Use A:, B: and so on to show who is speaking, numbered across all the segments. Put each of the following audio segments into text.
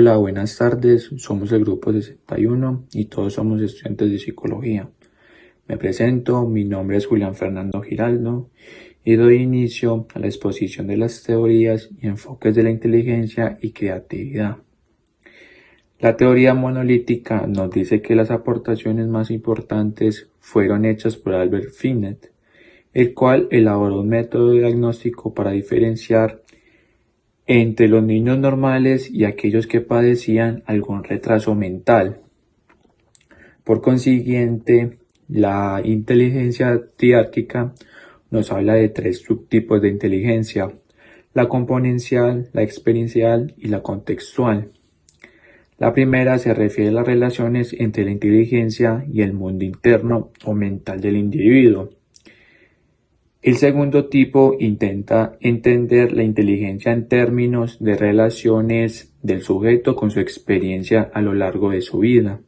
A: Hola, buenas tardes. Somos el grupo 61 y todos somos estudiantes de psicología. Me presento, mi nombre es Julián Fernando Giraldo y doy inicio a la exposición de las teorías y enfoques de la inteligencia y creatividad. La teoría monolítica nos dice que las aportaciones más importantes fueron hechas por Albert Binet, el cual elaboró un método diagnóstico para diferenciar entre los niños normales y aquellos que padecían algún retraso mental. Por consiguiente, la inteligencia didáctica nos habla de tres subtipos de inteligencia: la componencial, la experiencial y la contextual. La primera se refiere a las relaciones entre la inteligencia y el mundo interno o mental del individuo. El segundo tipo intenta entender la inteligencia en términos de relaciones del sujeto con su experiencia a lo largo de su vida.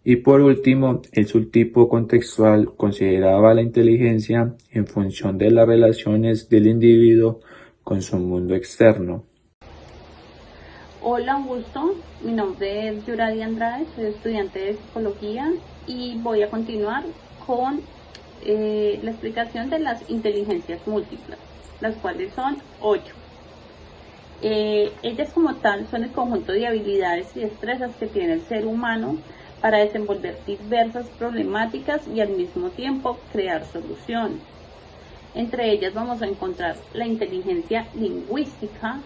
A: Y por último, el subtipo contextual consideraba la inteligencia en función de las relaciones del individuo con su mundo externo.
B: Hola, un gusto. Mi nombre es Yuradi Andrade, soy estudiante de psicología y voy a continuar con la explicación de las inteligencias múltiples, las cuales son 8. Ellas como tal son el conjunto de habilidades y destrezas que tiene el ser humano para desenvolver diversas problemáticas y al mismo tiempo crear soluciones. Entre ellas vamos a encontrar la inteligencia lingüística,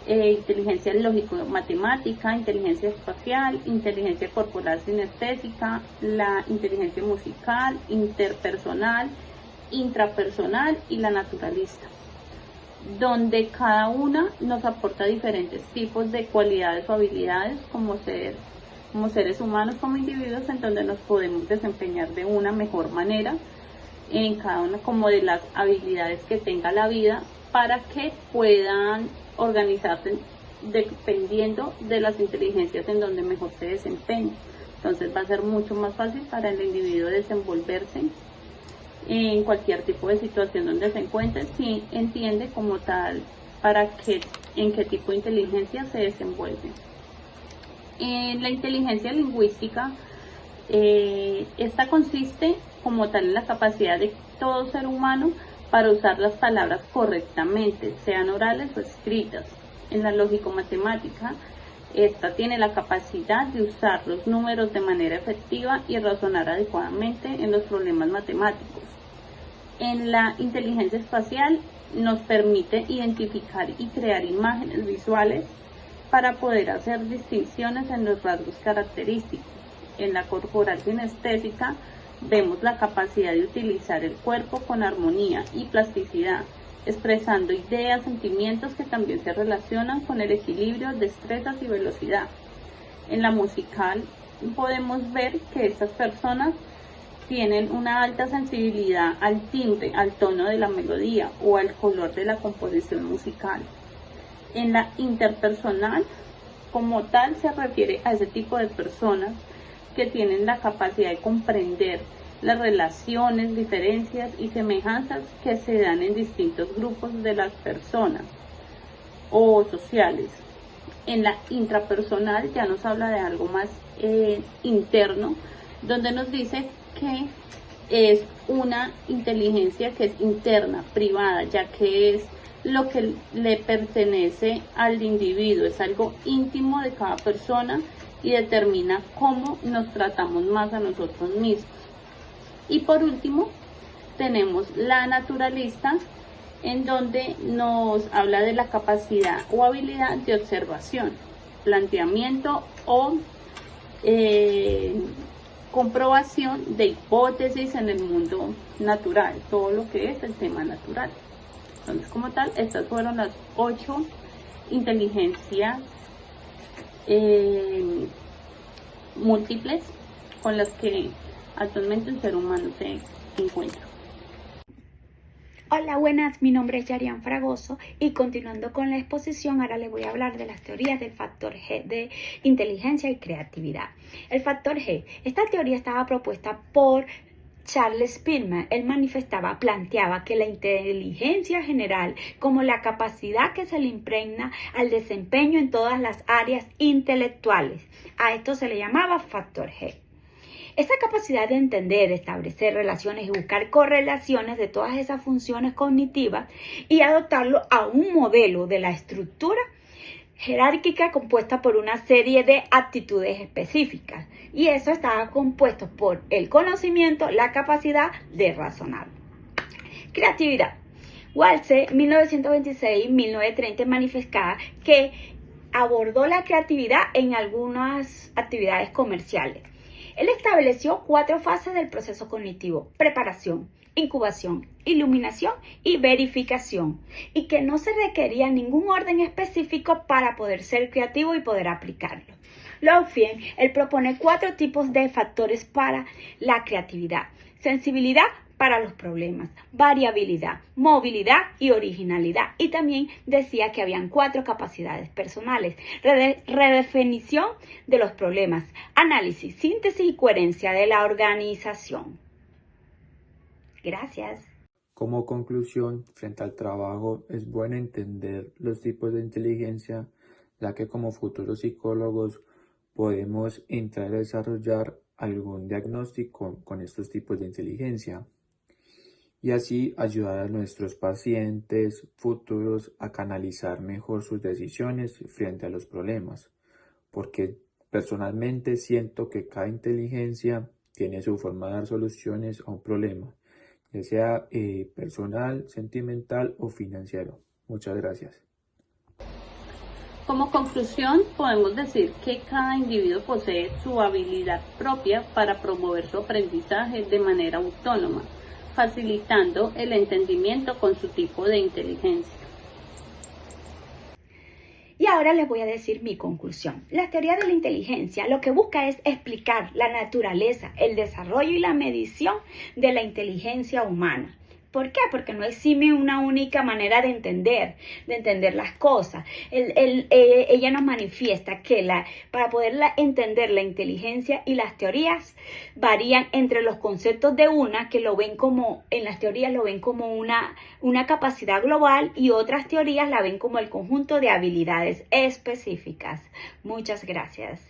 B: inteligencia lógico-matemática, inteligencia espacial, inteligencia corporal sinestésica, la inteligencia musical, interpersonal, intrapersonal y la naturalista, donde cada una nos aporta diferentes tipos de cualidades o habilidades como seres humanos, como individuos, en donde nos podemos desempeñar de una mejor manera en cada una como de las habilidades que tenga la vida para que puedan organizarse dependiendo de las inteligencias en donde mejor se desempeña. Entonces va a ser mucho más fácil para el individuo desenvolverse en cualquier tipo de situación donde se encuentre, si entiende como tal en qué tipo de inteligencia se desenvuelve. En la inteligencia lingüística, esta consiste como tal en la capacidad de todo ser humano para usar las palabras correctamente, sean orales o escritas. En la lógico-matemática, esta tiene la capacidad de usar los números de manera efectiva y razonar adecuadamente en los problemas matemáticos. En la inteligencia espacial nos permite identificar y crear imágenes visuales para poder hacer distinciones en los rasgos característicos. En la corporal sinestésica vemos la capacidad de utilizar el cuerpo con armonía y plasticidad, expresando ideas, sentimientos que también se relacionan con el equilibrio, destrezas y velocidad. En la musical podemos ver que estas personas tienen una alta sensibilidad al timbre, al tono de la melodía o al color de la composición musical. En la interpersonal, como tal, se refiere a ese tipo de personas que tienen la capacidad de comprender las relaciones, diferencias y semejanzas que se dan en distintos grupos de las personas o sociales. En la intrapersonal ya nos habla de algo más interno, donde nos dice que es una inteligencia que es interna, privada, ya que es lo que le pertenece al individuo, es algo íntimo de cada persona y determina cómo nos tratamos más a nosotros mismos. Y por último, tenemos la naturalista, en donde nos habla de la capacidad o habilidad de observación, planteamiento o comprobación de hipótesis en el mundo natural, todo lo que es el tema natural. Entonces, como tal, estas fueron las 8 inteligencias múltiples con las que actualmente el ser humano se encuentra.
C: Hola, buenas, mi nombre es Yarian Fragoso y continuando con la exposición, ahora les voy a hablar de las teorías del factor G de inteligencia y creatividad. El factor G, esta teoría estaba propuesta por Charles Spearman, él planteaba que la inteligencia general como la capacidad que se le impregna al desempeño en todas las áreas intelectuales. A esto se le llamaba factor G. Esa capacidad de entender, establecer relaciones y buscar correlaciones de todas esas funciones cognitivas y adoptarlo a un modelo de la estructura jerárquica compuesta por una serie de actitudes específicas. Y eso estaba compuesto por el conocimiento, la capacidad de razonar. Creatividad. Waltze, 1926-1930, manifestaba que abordó la creatividad en algunas actividades comerciales. Él estableció 4 fases del proceso cognitivo: preparación, incubación, iluminación y verificación, y que no se requería ningún orden específico para poder ser creativo y poder aplicarlo. Lowfien, él propone 4 tipos de factores para la creatividad: sensibilidad para los problemas, variabilidad, movilidad y originalidad. Y también decía que habían 4 capacidades personales: redefinición de los problemas, análisis, síntesis y coherencia de la organización. Gracias.
A: Como conclusión, frente al trabajo, es bueno entender los tipos de inteligencia, ya que como futuros psicólogos podemos entrar a desarrollar algún diagnóstico con estos tipos de inteligencia y así ayudar a nuestros pacientes futuros a canalizar mejor sus decisiones frente a los problemas, porque personalmente siento que cada inteligencia tiene su forma de dar soluciones a un problema, ya sea personal, sentimental o financiero. Muchas gracias.
B: Como conclusión, podemos decir que cada individuo posee su habilidad propia para promover su aprendizaje de manera autónoma, facilitando el entendimiento con su tipo de inteligencia.
C: Y ahora les voy a decir mi conclusión. La teoría de la inteligencia lo que busca es explicar la naturaleza, el desarrollo y la medición de la inteligencia humana. ¿Por qué? Porque no existe una única manera de entender las cosas. Ella nos manifiesta que para poder entender la inteligencia y las teorías varían entre los conceptos de una, que lo ven como, en las teorías lo ven como una capacidad global, y otras teorías la ven como el conjunto de habilidades específicas. Muchas gracias.